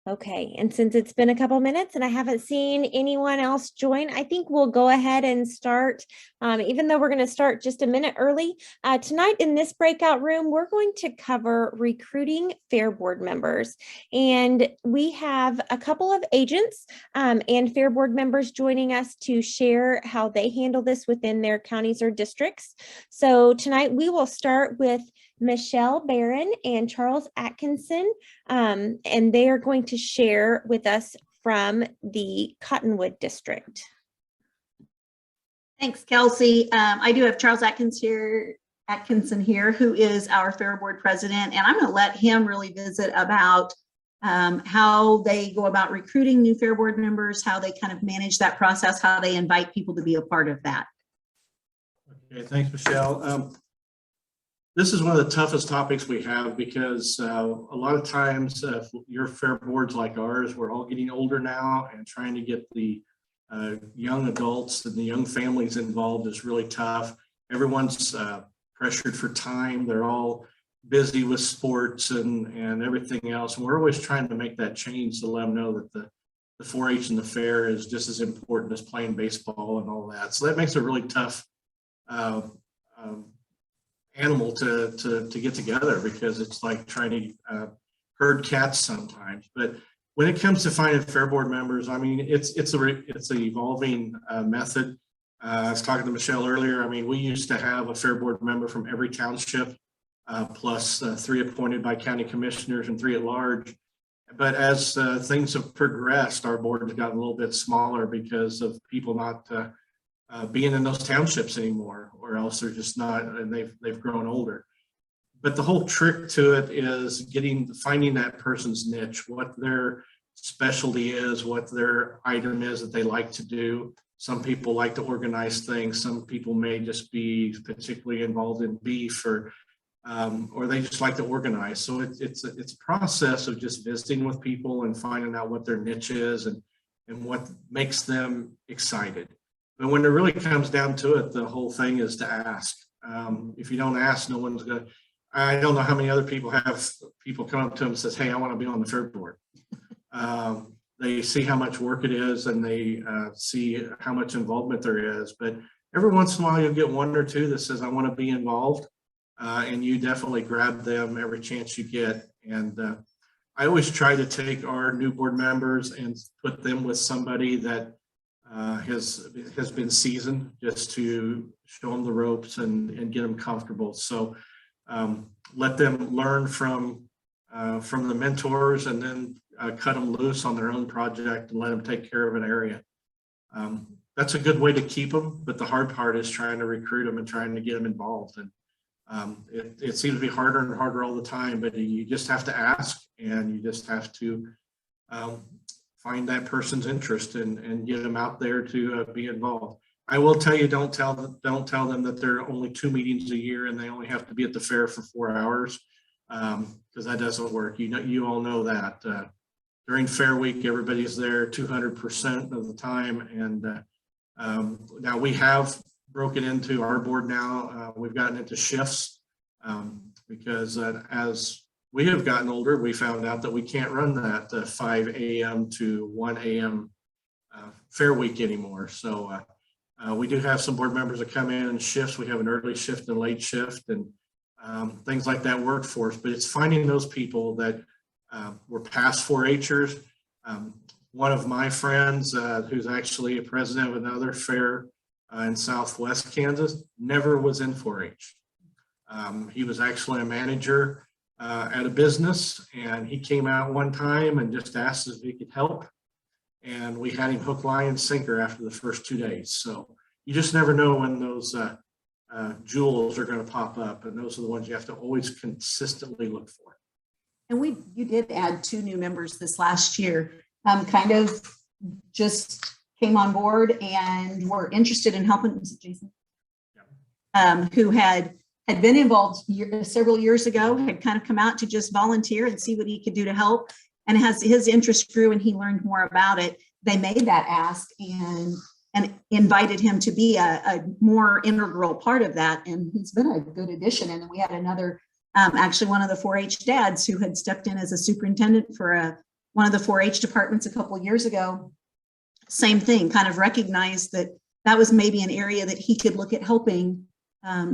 Okay, and since it's been a couple minutes and I haven't seen anyone else join, I think we'll go ahead and start, even though we're going to start just a minute early. Tonight in this breakout room, we're going to cover recruiting Fair Board members. And we have a couple of agents and Fair Board members joining us to share how they handle this within their counties or districts. So tonight we will start with Michelle Barron and Charles Atkinson, and they are going to share with us from the Cottonwood District. Thanks, Kelsey. I do have Charles Atkinson here, who is our Fair Board president, and I'm going to let him really visit about how they go about recruiting new Fair Board members, how they kind of manage that process, how they invite people to be a part of that. Okay, thanks, Michelle. This is one of the toughest topics we have because a lot of times your fair boards like ours, we're all getting older now, and trying to get the young adults and the young families involved is really tough. Everyone's pressured for time. They're all busy with sports and everything else. And we're always trying to make that change to let them know that the 4-H and the fair is just as important as playing baseball and all that. So that makes it really tough animal to get together, because it's like trying to herd cats sometimes. But when it comes to finding Fair Board members, I mean, it's an evolving method. I was talking to Michelle earlier. I mean, we used to have a Fair Board member from every township, plus 3 appointed by county commissioners and 3 at large. But as things have progressed, our board has gotten a little bit smaller because of people not being in those townships anymore, or else they're just not, and they've grown older. But the whole trick to it is finding that person's niche, what their specialty is, what their item is that they like to do. Some people like to organize things. Some people may just be particularly involved in beef, or they just like to organize. So it's a process of just visiting with people and finding out what their niche is and what makes them excited. But when it really comes down to it, the whole thing is to ask. If you don't ask, no one's going to. I don't know how many other people have people come up to them and says, "Hey, I want to be on the Fair Board." They see how much work it is, and they see how much involvement there is. But every once in a while, you'll get 1 or 2 that says, "I want to be involved," and you definitely grab them every chance you get. And I always try to take our new board members and put them with somebody that has been seasoned, just to show them the ropes and get them comfortable. So let them learn from the mentors, and then cut them loose on their own project and let them take care of an area. That's a good way to keep them, but the hard part is trying to recruit them and trying to get them involved. And it seems to be harder and harder all the time, but you just have to ask, and you just have to find that person's interest and get them out there to be involved. I will tell you, don't tell them that there are only 2 meetings a year and they only have to be at the fair for 4 hours, because that doesn't work. You all know that during Fair Week, everybody's there 200% of the time. And now we have broken into our board now. We've gotten into shifts because as we have gotten older, we found out that we can't run that 5 a.m. to 1 a.m. Fair Week anymore. So we do have some board members that come in shifts. We have an early shift and a late shift, and things like that work for us. But it's finding those people that were past 4-Hers. One of my friends, who's actually a president of another fair in Southwest Kansas, never was in 4-H. He was actually a manager at a business, and he came out one time and just asked if he could help, and we had him hook, line, and sinker after the first 2 days. So you just never know when those jewels are going to pop up, and those are the ones you have to always consistently look for. And you did add 2 new members this last year, kind of just came on board and were interested in helping. Was it Jason? Yeah. Who had been involved several years ago, had kind of come out to just volunteer and see what he could do to help. And as his interest grew and he learned more about it, they made that ask and invited him to be a more integral part of that. And he's been a good addition. And then we had another, actually one of the 4-H dads who had stepped in as a superintendent for one of the 4-H departments a couple of years ago, same thing, kind of recognized that that was maybe an area that he could look at helping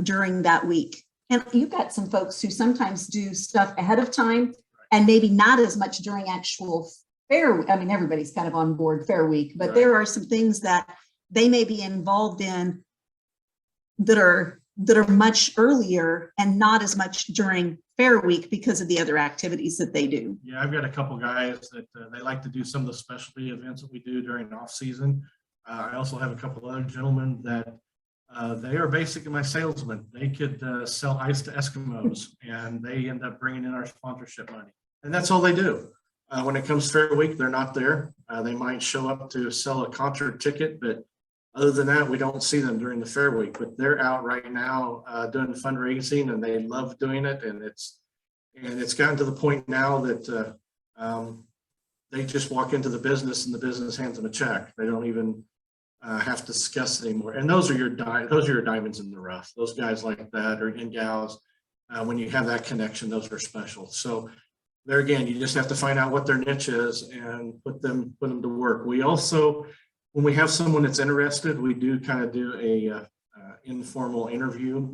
during that week. And you've got some folks who sometimes do stuff ahead of time and maybe not as much during actual fair. I mean, everybody's kind of on board Fair Week, but there are some things that they may be involved in that are much earlier and not as much during Fair Week because of the other activities that they do. Yeah, I've got a couple guys that they like to do some of the specialty events that we do during off season. I also have a couple other gentlemen that they are basically my salesmen. They could sell ice to Eskimos, and they end up bringing in our sponsorship money. And that's all they do. When it comes Fair Week, they're not there. They might show up to sell a concert ticket, but other than that, we don't see them during the Fair Week. But they're out right now doing fundraising, and they love doing it. And it's gotten to the point now that they just walk into the business, and the business hands them a check. They don't even have to discuss it anymore. And those are your diamonds in the rough. Those guys like that, or and gals, when you have that connection, those are special. So there again, you just have to find out what their niche is and put them to work. We also, when we have someone that's interested, we do kind of do a informal interview,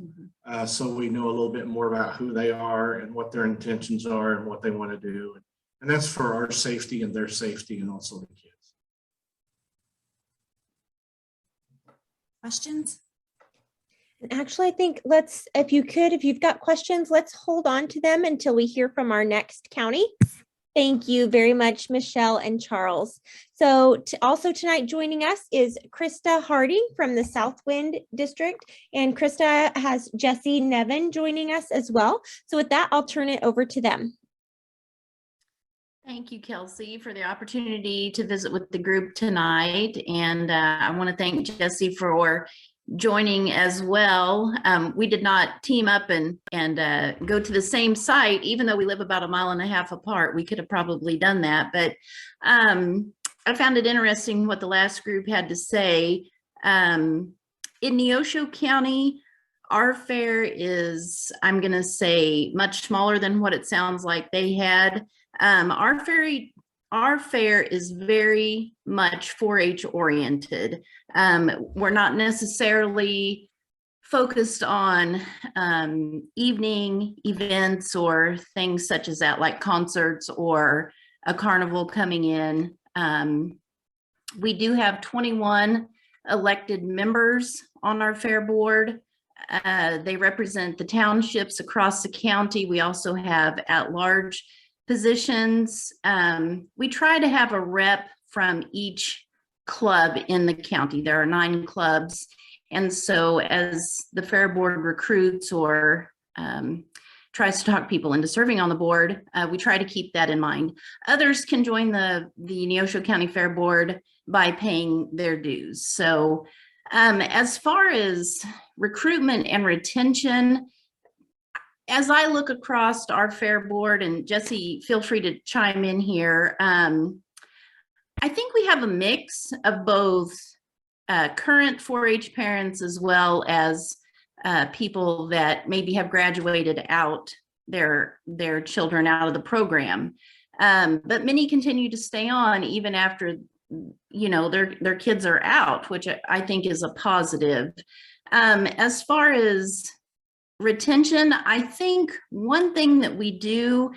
so we know a little bit more about who they are and what their intentions are and what they want to do. And that's for our safety and their safety, and also the kids. Questions? And actually, I think if you've got questions, let's hold on to them until we hear from our next county. Thank you very much, Michelle and Charles. So also tonight joining us is Krista Hardy from the Southwind District, and Krista has Jesse Nevin joining us as well. So with that, I'll turn it over to them. Thank you, Kelsey, for the opportunity to visit with the group tonight. And I want to thank Jesse for joining as well. We did not team up and go to the same site, even though we live about 1.5 miles apart. We could have probably done that. But I found it interesting what the last group had to say. In Neosho County, our fair is, I'm going to say, much smaller than what it sounds like they had. Our fair is very much 4-H oriented. We're not necessarily focused on evening events or things such as that, like concerts or a carnival coming in. We do have 21 elected members on our fair board. They represent the townships across the county. We also have at-large positions. We try to have a rep from each club in the county. There are 9 clubs. And so as the fair board recruits or tries to talk people into serving on the board, we try to keep that in mind. Others can join the Neosho County Fair Board by paying their dues. So as far as recruitment and retention, as I look across our fair board, and Jesse, feel free to chime in here, I think we have a mix of both current 4-H parents as well as people that maybe have graduated out their children out of the program. But many continue to stay on even after, their kids are out, which I think is a positive. As far as retention, I think one thing that we do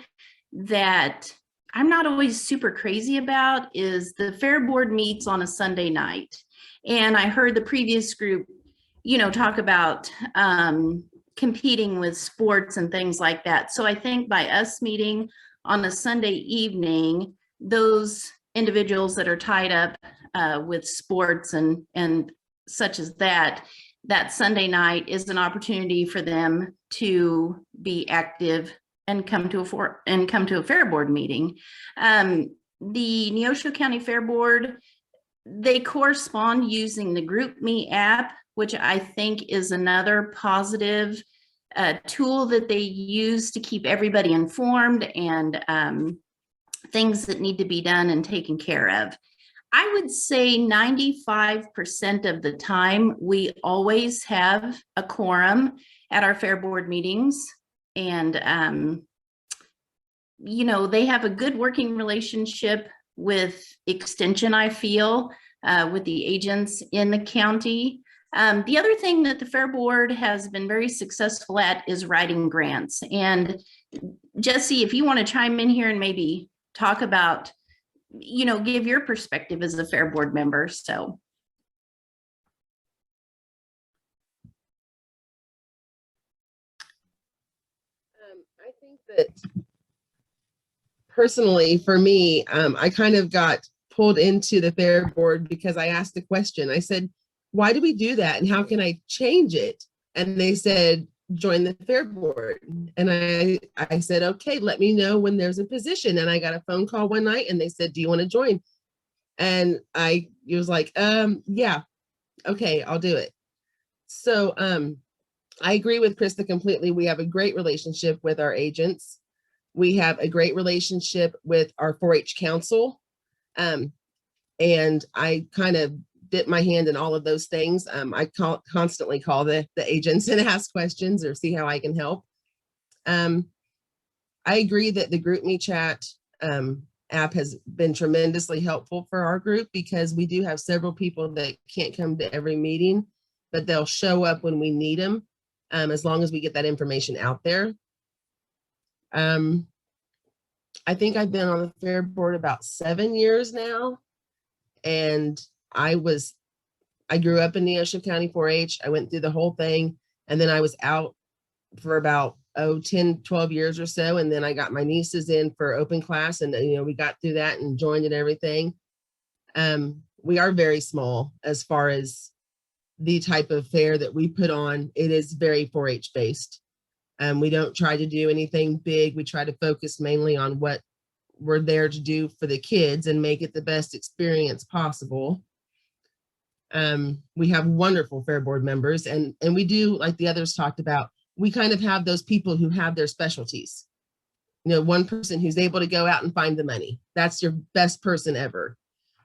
that I'm not always super crazy about is the fair board meets on a Sunday night. And I heard the previous group, talk about competing with sports and things like that. So I think by us meeting on a Sunday evening, those individuals that are tied up with sports and such as that Sunday night is an opportunity for them to be active and come to a fair board meeting. The Neosho County Fair Board, they correspond using the GroupMe app, which I think is another positive tool that they use to keep everybody informed and things that need to be done and taken care of. I would say 95% of the time, we always have a quorum at our fair board meetings. And they have a good working relationship with Extension, I feel, with the agents in the county. The other thing that the Fair Board has been very successful at is writing grants. And Jesse, if you want to chime in here and maybe talk about, give your perspective as a Fair Board member. So. I think that personally for me, I kind of got pulled into the Fair Board because I asked the question. I said, why do we do that? And how can I change it? And they said, join the Fair Board. And I said, okay, let me know when there's a position. And I got a phone call one night and they said, do you want to join? And I was like, yeah, okay, I'll do it. So I agree with Krista completely. We have a great relationship with our agents. We have a great relationship with our 4-H council. And I kind of dip my hand in all of those things. I constantly call the agents and ask questions or see how I can help. I agree that the GroupMe chat app has been tremendously helpful for our group because we do have several people that can't come to every meeting, but they'll show up when we need them, as long as we get that information out there. I think I've been on the Fair Board about 7 years now. And I grew up in Neosho County 4-H. I went through the whole thing. And then I was out for about 10, 12 years or so. And then I got my nieces in for open class and, we got through that and joined and everything. We are very small as far as the type of fair that we put on. It is very 4-H based. We don't try to do anything big. We try to focus mainly on what we're there to do for the kids and make it the best experience possible. We have wonderful Fair Board members and we do, like the others talked about, we kind of have those people who have their specialties. One person who's able to go out and find the money. That's your best person ever.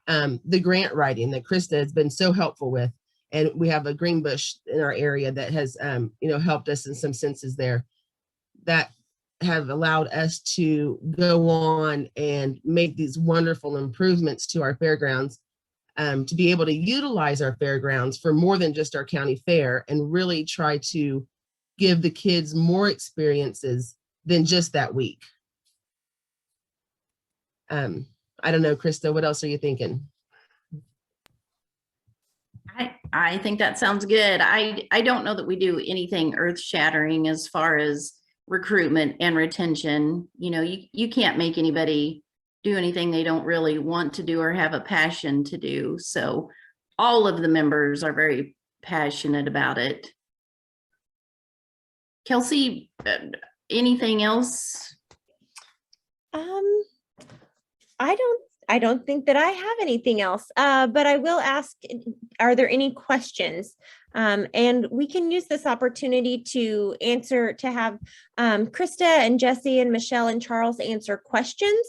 The grant writing that Krista has been so helpful with. And we have a Greenbush in our area that has, helped us in some senses there that have allowed us to go on and make these wonderful improvements to our fairgrounds, to be able to utilize our fairgrounds for more than just our county fair and really try to give the kids more experiences than just that week. I don't know, Krista, what else are you thinking? I think that sounds good. I don't know that we do anything earth shattering as far as recruitment and retention. You can't make anybody do anything they don't really want to do or have a passion to do. So all of the members are very passionate about it. Kelsey, anything else? I don't think that I have anything else, but I will ask, are there any questions? And we can use this opportunity to have Krista and Jesse and Michelle and Charles answer questions.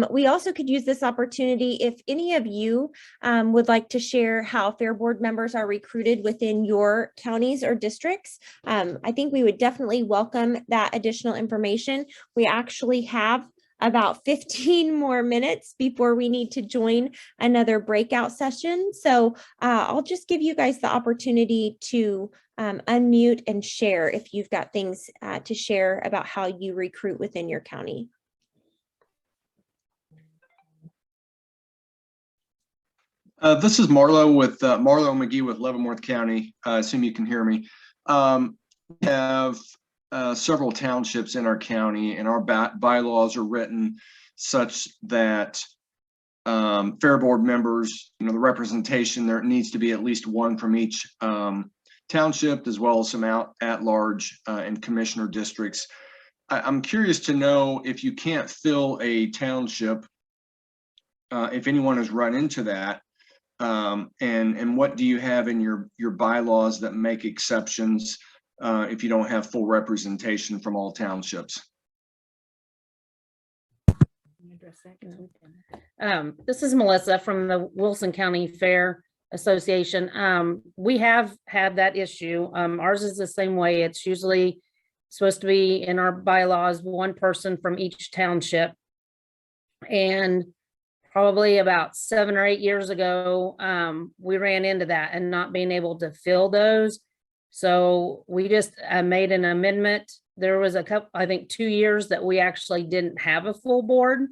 We also could use this opportunity if any of you would like to share how Fair Board members are recruited within your counties or districts. I think we would definitely welcome that additional information. We actually have about 15 more minutes before we need to join another breakout session. So I'll just give you guys the opportunity to unmute and share if you've got things to share about how you recruit within your county. This is Marlo with Marlo McGee with Leavenworth County. I assume you can hear me. We have several townships in our county, and our bylaws are written such that Fair Board members, the representation, there needs to be at least one from each township, as well as some at-large and commissioner districts. I'm curious to know if you can't fill a township, if anyone has run into that, and what do you have in your bylaws that make exceptions if you don't have full representation from all townships? This is Melissa from the Wilson County Fair Association. We have had that issue. Ours is the same way. It's usually supposed to be in our bylaws, one person from each township. And probably about 7 or 8 years ago, we ran into that and not being able to fill those. So we just made an amendment. There was a couple, I think 2 years that we actually didn't have a full board,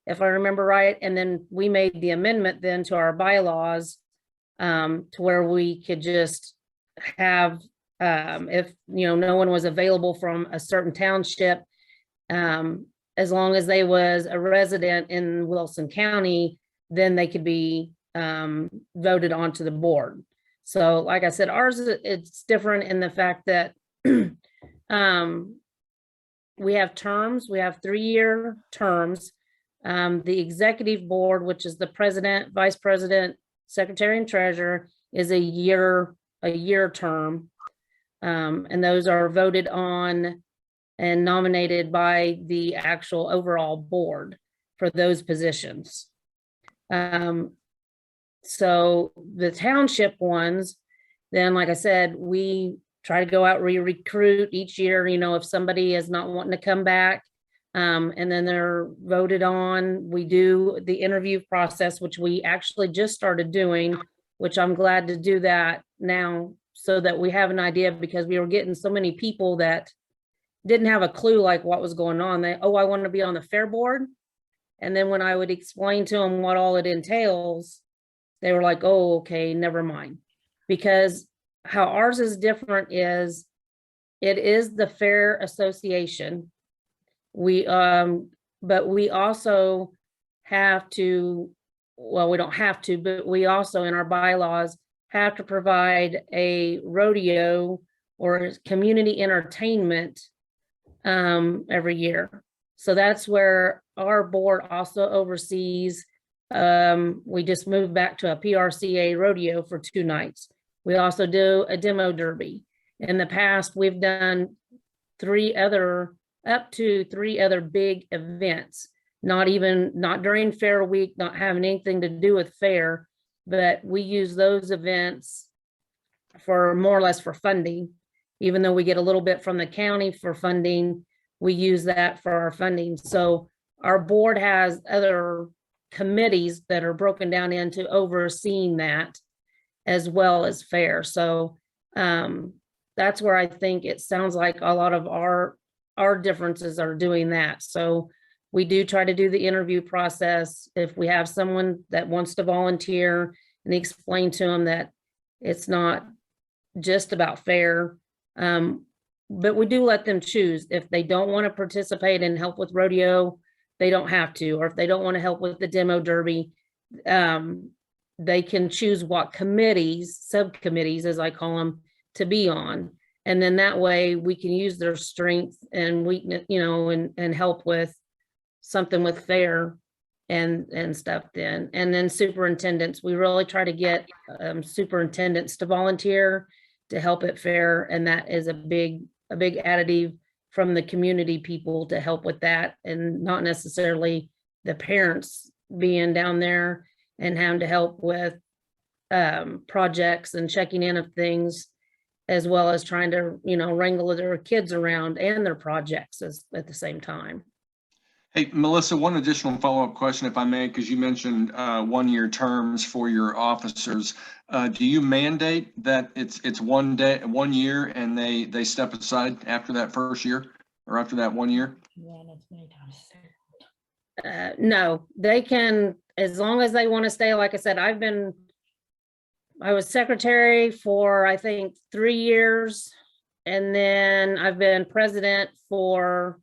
if I remember right. And then we made the amendment then to our bylaws to where we could just have, if, no one was available from a certain township, as long as they was a resident in Wilson County, then they could be voted onto the board. So like I said, ours, it's different in the fact that we have terms, we have 3-year terms. The executive board, which is the president, vice president, secretary, and treasurer, is a year term. And those are voted on and nominated by the actual overall board for those positions. So the township ones, then like I said, we try to go out recruit each year, if somebody is not wanting to come back, and then they're voted on, we do the interview process, which we actually just started doing, which I'm glad to do that now so that we have an idea, because we were getting so many people that didn't have a clue like what was going on. I want to be on the fair board. And then when I would explain to them what all it entails, they were like, oh, okay, never mind. Because how ours is different is it is the Fair Association. We, but we also have to, well, we don't have to, but we also in our bylaws have to provide a rodeo or community entertainment every year. So that's where our board also oversees. We just moved back to a PRCA rodeo for 2 nights. We also do a demo derby. In the past, we've done up to 3 other big events, not during fair week, not having anything to do with fair, but we use those events for more or less for funding. Even though we get a little bit from the county for funding, we use that for our funding. So our board has other committees that are broken down into overseeing that as well as fair. So that's where I think it sounds like a lot of our differences are doing that. So we do try to do the interview process. If we have someone that wants to volunteer, and explain to them that it's not just about fair, but we do let them choose. If they don't want to participate and help with rodeo, they don't have to. Or if they don't want to help with the demo derby, they can choose what committees, subcommittees, as I call them, to be on. And then that way we can use their strength and weakness, and help with something with fair and stuff then. And then superintendents, we really try to get superintendents to volunteer to help at fair. And that is a big additive from the community people to help with that, and not necessarily the parents being down there and having to help with projects and checking in of things, as well as trying to, wrangle their kids around and their projects at the same time. Hey, Melissa, one additional follow-up question, if I may, because you mentioned 1-year terms for your officers. Do you mandate that it's 1 year, and they step aside after that first year or after that 1 year? No, they can, as long as they want to stay. Like I said, I was secretary for, I think, 3 years, and then I've been president for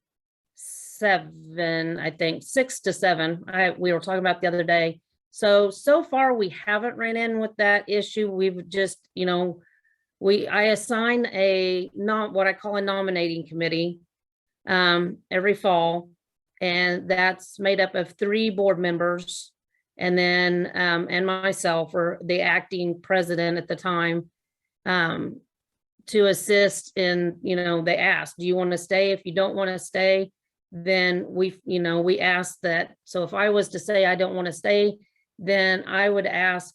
7, I think 6 to 7. We were talking about the other day. So far we haven't ran in with that issue. We've just, I assign what I call a nominating committee every fall, and that's made up of 3 board members, and then and myself, or the acting president at the time, to assist in, they ask, do you want to stay? If you don't want to stay, then we ask that. So if I was to say I don't want to stay, then I would ask,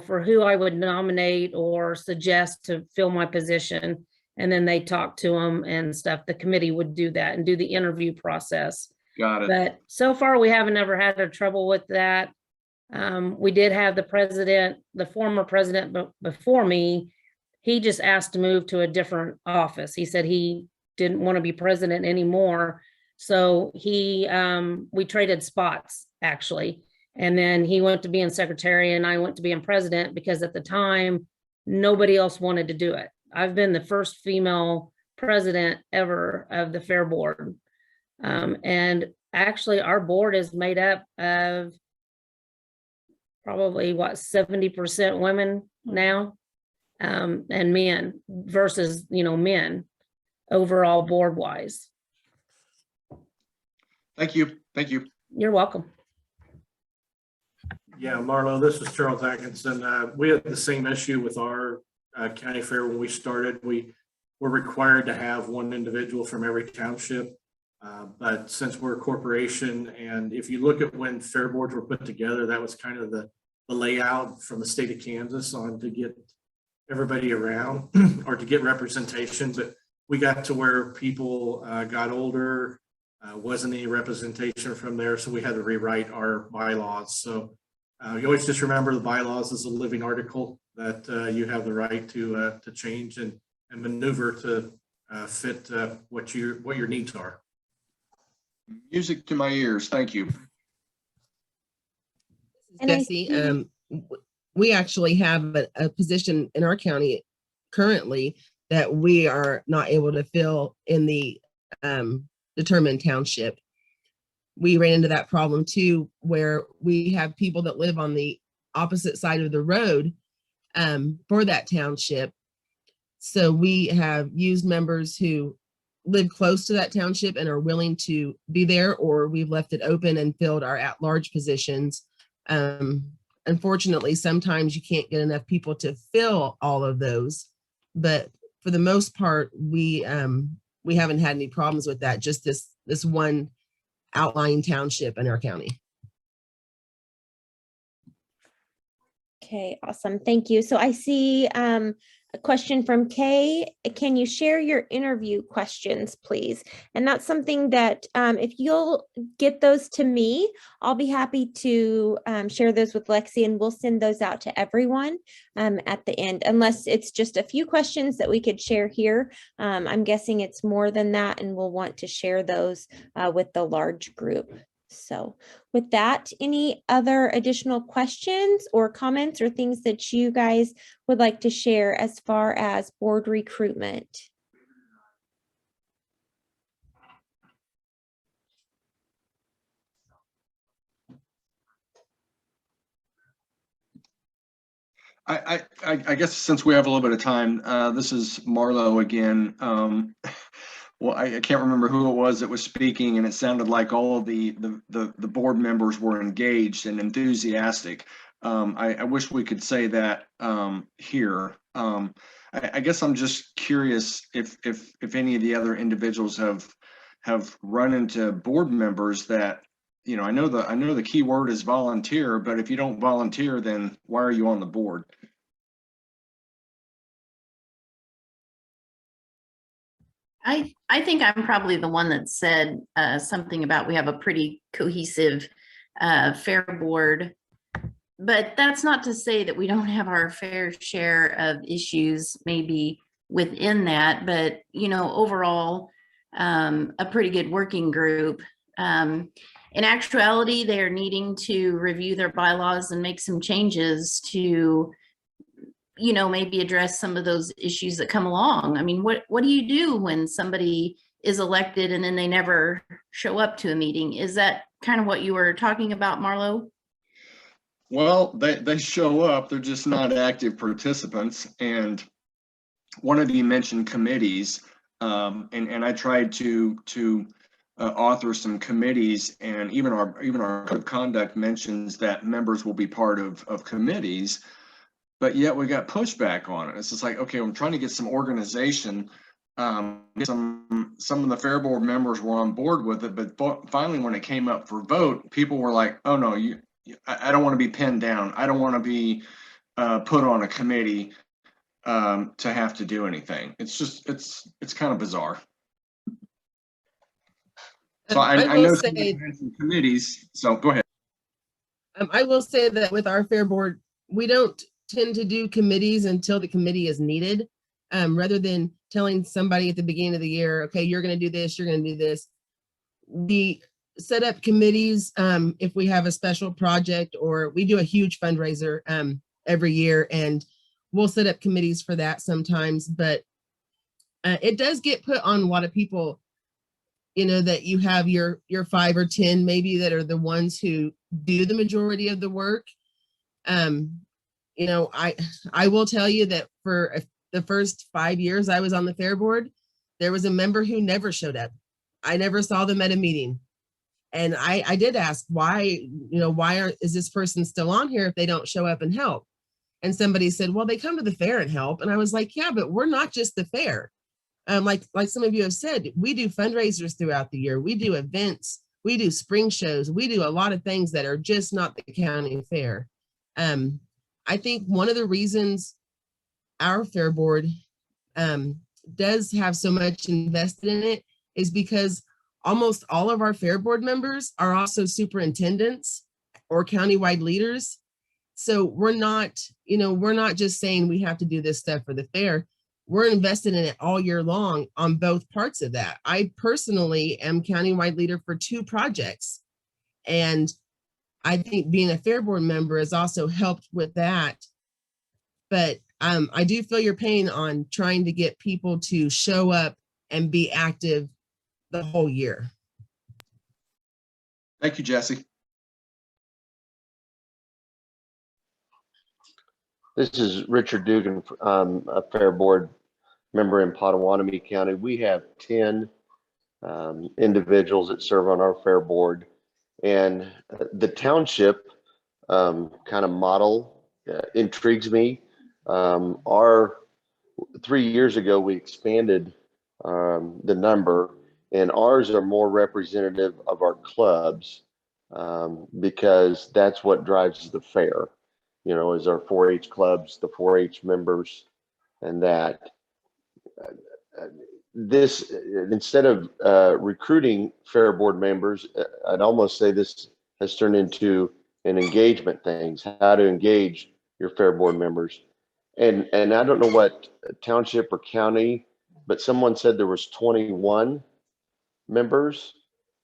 for who I would nominate or suggest to fill my position. and then they talk to them and stuff. The committee would do that and do the interview process. Got it. But so far, we haven't ever had a trouble with that. We did have the former president before me, he just asked to move to a different office. He said he didn't want to be president anymore. So we traded spots actually. And then he went to being secretary and I went to being president because at the time, nobody else wanted to do it. I've been the first female president ever of the Fair Board. And actually our board is made up of probably 70% women now, and men versus, men overall board wise. Thank you. Thank you. You're welcome. Yeah, Marlo, this is Charles Atkinson. We had the same issue with our county fair when we started. We were required to have one individual from every township. But since we're a corporation, and if you look at when fair boards were put together, that was kind of the layout from the state of Kansas on to get everybody around or to get representation. But we got to where people got older, wasn't any representation from there. So we had to rewrite our bylaws. So you always just remember the bylaws is a living article that you have the right to change and maneuver to fit what your needs are. Music to my ears. Thank you. And I Jesse, we actually have a position in our county currently that we are not able to fill in the determined township. We ran into that problem too, where we have people that live on the opposite side of the road for that township. So we have used members who live close to that township and are willing to be there, or we've left it open and filled our at-large positions. Unfortunately, sometimes you can't get enough people to fill all of those, but for the most part, we haven't had any problems with that. Just this one outlying township in our county. Okay, awesome. Thank you. So I see a question from Kay. Can you share your interview questions, please? And that's something that if you'll get those to me, I'll be happy to share those with Lexi, and we'll send those out to everyone at the end, unless it's just a few questions that we could share here. I'm guessing it's more than that, and we'll want to share those with the large group. So with that, any other additional questions or comments or things that you guys would like to share as far as board recruitment? I guess since we have a little bit of time, this is Marlo again. Well, I can't remember who it was that was speaking, and it sounded like all of the board members were engaged and enthusiastic. I wish we could say that here. I guess I'm just curious if any of the other individuals have run into board members that, I know the key word is volunteer, but if you don't volunteer, then why are you on the board? I think I'm probably the one that said something about we have a pretty cohesive fair board, but that's not to say that we don't have our fair share of issues maybe within that, but overall a pretty good working group. In actuality, they are needing to review their bylaws and make some changes to maybe address some of those issues that come along. I mean, what do you do when somebody is elected and then they never show up to a meeting? Is that kind of what you were talking about, Marlo? Well, they show up, they're just not active participants. And one of you mentioned committees, and I tried to author some committees, and even our code of conduct mentions that members will be part of committees. But yet we got pushback on it. It's just like, okay, I'm trying to get some organization. Some of the fair board members were on board with it, but finally, when it came up for vote, people were like, "Oh no, I don't want to be pinned down. I don't want to be put on a committee. to have to do anything. It's just, it's kind of bizarre. So I I know will some say, committees, so go ahead. I will say that with our fair board, we don't tend to do committees until the committee is needed. Rather than telling somebody at the beginning of the year, okay, you're going to do this, you're going to do this. We set up committees if we have a special project, or we do a huge fundraiser every year, and we'll set up committees for that sometimes. But it does get put on a lot of people, you know, that you have your 5 or 10 maybe that are the ones who do the majority of the work. You know, I will tell you that for the first 5 years I was on the fair board, there was a member who never showed up. I never saw them at a meeting. And I did ask why, you know, is this person still on here if they don't show up and help? And somebody said, well, they come to the fair and help. And I was like, yeah, but we're not just the fair. Like some of you have said, we do fundraisers throughout the year. We do events, we do spring shows, we do a lot of things that are just not the county fair. I think one of the reasons our fair board does have so much invested in it is because almost all of our fair board members are also superintendents or countywide leaders. So we're not, you know, we're not just saying we have to do this stuff for the fair. We're invested in it all year long on both parts of that. I personally am countywide leader for 2 projects. And I think being a fair board member has also helped with that. But I do feel your pain on trying to get people to show up and be active the whole year. Thank you, Jesse. This is Richard Dugan, a fair board member in Potawatomi County. We have 10 individuals that serve on our fair board, and the township kind of model intrigues me. 3 years ago, we expanded the number, and ours are more representative of our clubs because that's what drives the fair. You know, is our 4-H clubs, the 4-H members, and that. This, instead of recruiting fair board members, I'd almost say this has turned into an engagement thing, how to engage your fair board members. And I don't know what township or county, but someone said there was 21 members.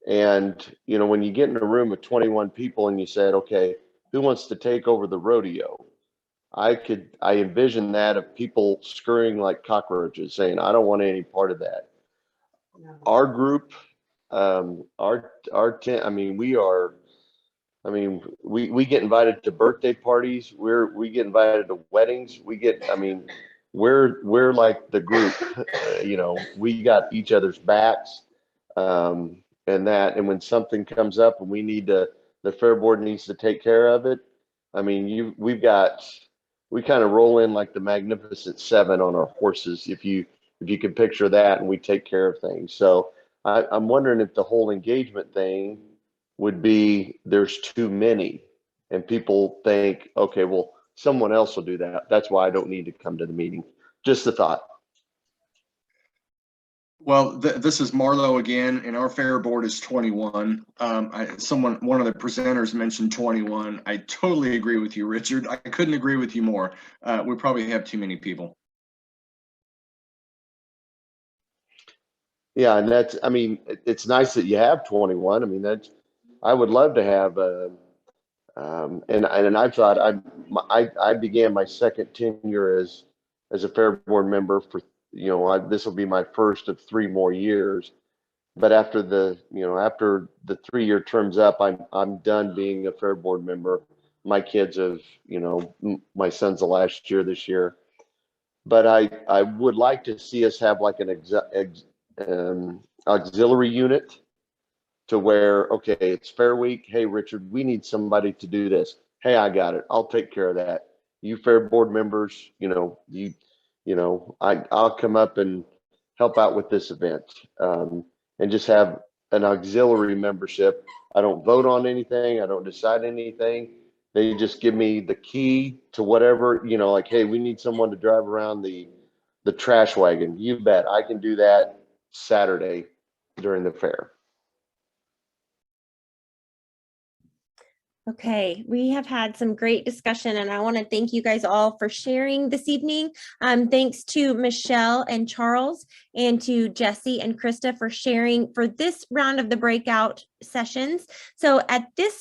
And, you know, when you get in a room of 21 people and you said, okay, who wants to take over the rodeo? I envision that of people scurrying like cockroaches saying, I don't want any part of that. No. Our group, our 10, we get invited to birthday parties. We get invited to weddings. We're like the group, you know, we got each other's backs. And when something comes up and the fair board needs to take care of it. I mean, we kind of roll in like the Magnificent Seven on our horses, if you can picture that, and we take care of things. So I'm wondering if the whole engagement thing would be there's too many, and people think, okay, well, someone else will do that. That's why I don't need to come to the meeting. Just a thought. Well, this is Marlo again, and our fair board is 21. One of the presenters mentioned 21. I totally agree with you, Richard. I couldn't agree with you more. We probably have too many people. Yeah, and it's nice that you have 21. I mean, I would love to have and I thought I began my second tenure as a fair board member for, you know, this will be my first of 3 more years. But after the 3-year term's up, I'm done being a fair board member. My kids have, you know, my son's the last year this year. But I would like to see us have like an auxiliary unit to where, okay, it's fair week. Hey, Richard, we need somebody to do this. Hey, I got it. I'll take care of that. You fair board members, I'll come up and help out with this event, and just have an auxiliary membership. I don't vote on anything. I don't decide anything. They just give me the key to whatever, you know, like, hey, we need someone to drive around the trash wagon. You bet. I can do that Saturday during the fair. Okay, we have had some great discussion and I want to thank you guys all for sharing this evening. Thanks to Michelle and Charles and to Jesse and Krista for sharing for this round of the breakout sessions. So at this